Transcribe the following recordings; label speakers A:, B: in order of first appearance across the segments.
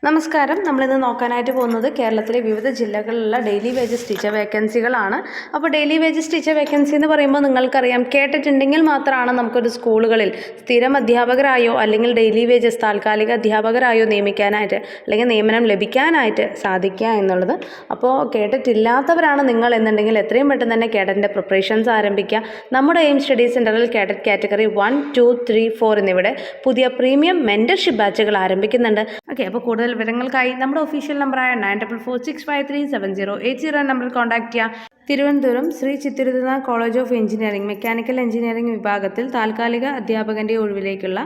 A: നമസ്കാരം. നമ്മളിന്ന് നോക്കാനായിട്ട് പോകുന്നത് കേരളത്തിലെ വിവിധ ജില്ലകളിലുള്ള ഡെയിലി വേജസ് ടീച്ചർ വേക്കൻസികളാണ്. അപ്പോൾ ഡെയിലി വേജസ് ടീച്ചർ വേക്കൻസി എന്ന് പറയുമ്പോൾ നിങ്ങൾക്കറിയാം, കേട്ടിട്ടുണ്ടെങ്കിൽ മാത്രമാണ് നമുക്കൊരു സ്കൂളുകളിൽ സ്ഥിരം അധ്യാപകരായോ അല്ലെങ്കിൽ ഡെയിലി വേജസ് താൽക്കാലിക അധ്യാപകരായോ നിയമിക്കാനായിട്ട് അല്ലെങ്കിൽ നിയമനം ലഭിക്കാനായിട്ട് സാധിക്കുക എന്നുള്ളത്. അപ്പോൾ കേട്ടിട്ടില്ലാത്തവരാണ് നിങ്ങൾ എന്നുണ്ടെങ്കിൽ എത്രയും പെട്ടെന്ന് തന്നെ കേഡറ്റിൻ്റെ പ്രിപ്പറേഷൻസ് ആരംഭിക്കുക. നമ്മുടെ എയിം സ്റ്റഡി സെൻറ്ററിൽ കേഡറ്റ് കാറ്റഗറി 1, 2, 3, 4 എന്നിവിടെ പുതിയ പ്രീമിയം മെൻറ്റർഷിപ്പ് ബാച്ചുകൾ ആരംഭിക്കുന്നുണ്ട്. ഓക്കെ, അപ്പോൾ കൂടുതൽ വിവരങ്ങൾക്കായി നമ്മുടെ ഒഫീഷ്യൽ നമ്പറായ 9446537080 നമ്പറിൽ കോൺടാക്ട് ചെയ്യുക. Thiruvananthapuram Sree Chithirathirunal college of engineering mechanical engineering വിഭാഗത്തിൽ താൽക്കാലിക അധ്യാപകൻ്റെ ഒഴിവിലേക്കുള്ള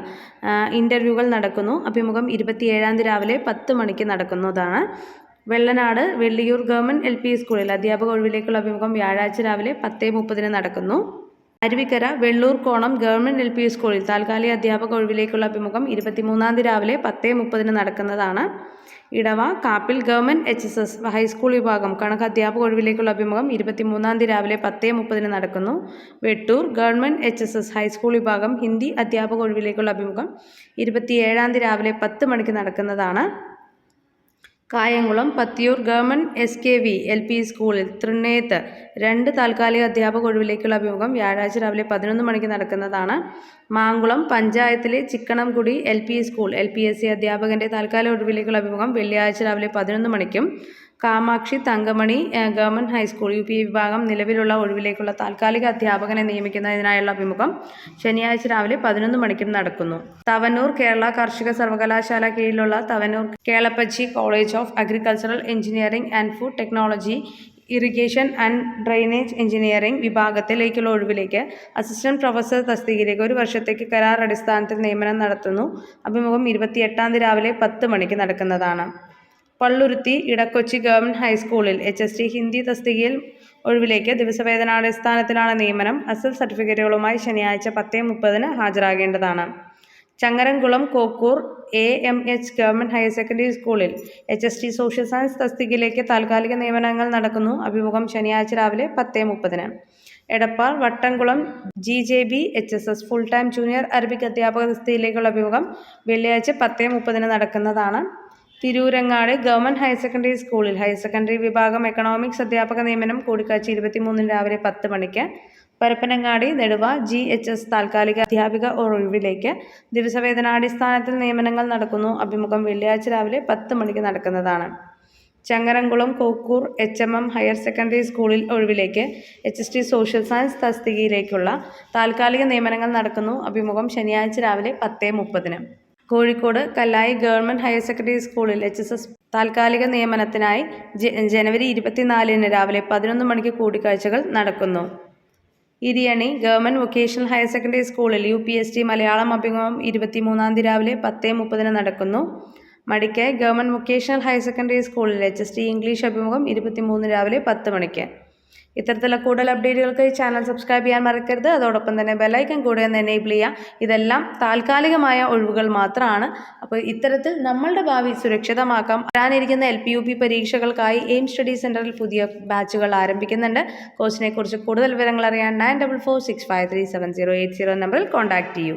A: ഇൻ്റർവ്യൂകൾ നടക്കുന്നു. അഭിമുഖം 27 രാവിലെ 10 മണിക്ക് നടക്കുന്നതാണ്. വെള്ളനാട് വെള്ളിയൂർ ഗവൺമെൻറ് LP സ്കൂളിൽ അധ്യാപക ഒഴിവിലേക്കുള്ള അഭിമുഖം വ്യാഴാഴ്ച രാവിലെ 10:30 നടക്കുന്നു. അരുവിക്കര വെള്ളൂർ കോണം ഗവൺമെൻറ് LP സ്കൂളിൽ താൽക്കാലിക അധ്യാപക ഒഴിവിലേക്കുള്ള അഭിമുഖം 23 രാവിലെ 10:30 നടക്കുന്നതാണ്. ഇടവ കാപ്പിൽ ഗവൺമെൻറ് HSS ഹൈസ്കൂൾ വിഭാഗം കണക്ക് അധ്യാപക ഒഴിവിലേക്കുള്ള അഭിമുഖം 23 രാവിലെ 10:30 നടക്കുന്നു. വെട്ടൂർ ഗവൺമെൻറ് HSS ഹൈസ്കൂൾ വിഭാഗം ഹിന്ദി അധ്യാപക ഒഴിവിലേക്കുള്ള അഭിമുഖം 27 രാവിലെ 10 മണിക്ക് നടക്കുന്നതാണ്. Kayamkulam Pathiyoor government SKV LP സ്കൂളിൽ തൃണ്ണേത്ത് 2 താൽക്കാലിക അധ്യാപക ഒഴിവിലേക്കുള്ള അഭിമുഖം വ്യാഴാഴ്ച രാവിലെ 11 മണിക്ക് നടക്കുന്നതാണ്. മാങ്കുളം പഞ്ചായത്തിലെ ചിക്കണംകുടി LP സ്കൂൾ LPSC അധ്യാപകൻ്റെ താൽക്കാലിക ഒഴിവിലേക്കുള്ള അഭിമുഖം വെള്ളിയാഴ്ച രാവിലെ 11 മണിക്കും. Kamakshi Thankamani government high school UP വിഭാഗം നിലവിലുള്ള ഒഴിവിലേക്കുള്ള താൽക്കാലിക അധ്യാപകനെ നിയമിക്കുന്നതിനായുള്ള അഭിമുഖം ശനിയാഴ്ച രാവിലെ 11 മണിക്കും നടക്കുന്നു. തവനൂർ കേരള കാർഷിക സർവകലാശാല കീഴിലുള്ള Tavanur Kelappaji college of agricultural engineering and food technology irrigation and drainage engineering വിഭാഗത്തിലേക്കുള്ള ഒഴിവിലേക്ക് അസിസ്റ്റന്റ് പ്രൊഫസർ തസ്തികയിലേക്ക് 1 വർഷത്തേക്ക് കരാർ അടിസ്ഥാനത്തിൽ നിയമനം നടത്തുന്നു. അഭിമുഖം 28 രാവിലെ 10 മണിക്ക് നടക്കുന്നതാണ്. പള്ളുരുത്തി ഇടക്കൊച്ചി ഗവൺമെൻറ് ഹൈസ്കൂളിൽ HST ഹിന്ദി തസ്തികയിൽ ഒഴിവിലേക്ക് ദിവസവേതനാടിസ്ഥാനത്തിലാണ് നിയമനം. അസൽ സർട്ടിഫിക്കറ്റുകളുമായി ശനിയാഴ്ച 10:30 ഹാജരാകേണ്ടതാണ്. Changaramkulam Kokkur AMH government higher secondary സ്കൂളിൽ HST സോഷ്യൽ സയൻസ് തസ്തികയിലേക്ക് താൽക്കാലിക നിയമനങ്ങൾ നടക്കുന്നു. അഭിമുഖം ശനിയാഴ്ച രാവിലെ 10:30. Edappal Vattamkulam GJB HSS full time junior Arabic അധ്യാപക തസ്തികയിലേക്കുള്ള അഭിമുഖം വെള്ളിയാഴ്ച 10:30 നടക്കുന്നതാണ്. തിരൂരങ്ങാട് ഗവൺമെൻറ് ഹയർ സെക്കൻഡറി സ്കൂളിൽ ഹയർ സെക്കൻഡറി വിഭാഗം എക്കണോമിക്സ് അധ്യാപക നിയമനം കൂടിക്കാഴ്ച 23 രാവിലെ 10 മണിക്ക്. പരപ്പനങ്ങാടി നെടുവ GHS താൽക്കാലിക അധ്യാപിക ഒഴിവിലേക്ക് ദിവസവേതനാടിസ്ഥാനത്തിൽ നിയമനങ്ങൾ നടക്കുന്നു. അഭിമുഖം വെള്ളിയാഴ്ച രാവിലെ 10 മണിക്ക് നടക്കുന്നതാണ്. Changaramkulam Kokkur HMM higher secondary സ്കൂളിൽ ഒഴിവിലേക്ക് HST സോഷ്യൽ സയൻസ് തസ്തികയിലേക്കുള്ള താൽക്കാലിക നിയമനങ്ങൾ നടക്കുന്നു. അഭിമുഖം ശനിയാഴ്ച രാവിലെ 10:30. കോഴിക്കോട് കല്ലായി ഗവൺമെൻറ് ഹയർ സെക്കൻഡറി സ്കൂളിൽ HSS താൽക്കാലിക നിയമനത്തിനായി ജനുവരി 24 രാവിലെ 11 മണിക്ക് കൂടിക്കാഴ്ചകൾ നടക്കുന്നു. Iriyanni government vocational higher secondary സ്കൂളിൽ UPST മലയാളം അഭിമുഖം 23 രാവിലെ 10:30 നടക്കുന്നു. Madikkai government vocational higher secondary സ്കൂളിൽ HST ഇംഗ്ലീഷ് അഭിമുഖം 23 രാവിലെ 10 മണിക്ക്. ഇത്തരത്തിലുള്ള കൂടുതൽ അപ്ഡേറ്റുകൾക്ക് ഈ ചാനൽ സബ്സ്ക്രൈബ് ചെയ്യാൻ മറക്കരുത്. അതോടൊപ്പം തന്നെ ബെല്ലൈക്കൺ കൂടെ ഒന്ന് എനേബിൾ ചെയ്യുക. ഇതെല്ലാം താൽക്കാലികമായ ഒഴിവുകൾ മാത്രമാണ്. അപ്പോൾ ഇത്തരത്തിൽ നമ്മളുടെ ഭാവി സുരക്ഷിതമാക്കാം. വരാനിരിക്കുന്ന LP UP പരീക്ഷകൾക്കായി എയിം സ്റ്റഡി സെൻറ്ററിൽ പുതിയ ബാച്ചുകൾ ആരംഭിക്കുന്നുണ്ട്. കോഴ്സിനെ കുറിച്ച് കൂടുതൽ വിവരങ്ങൾ അറിയാൻ 9446537080 നമ്പറിൽ കോൺടാക്ട് ചെയ്യൂ.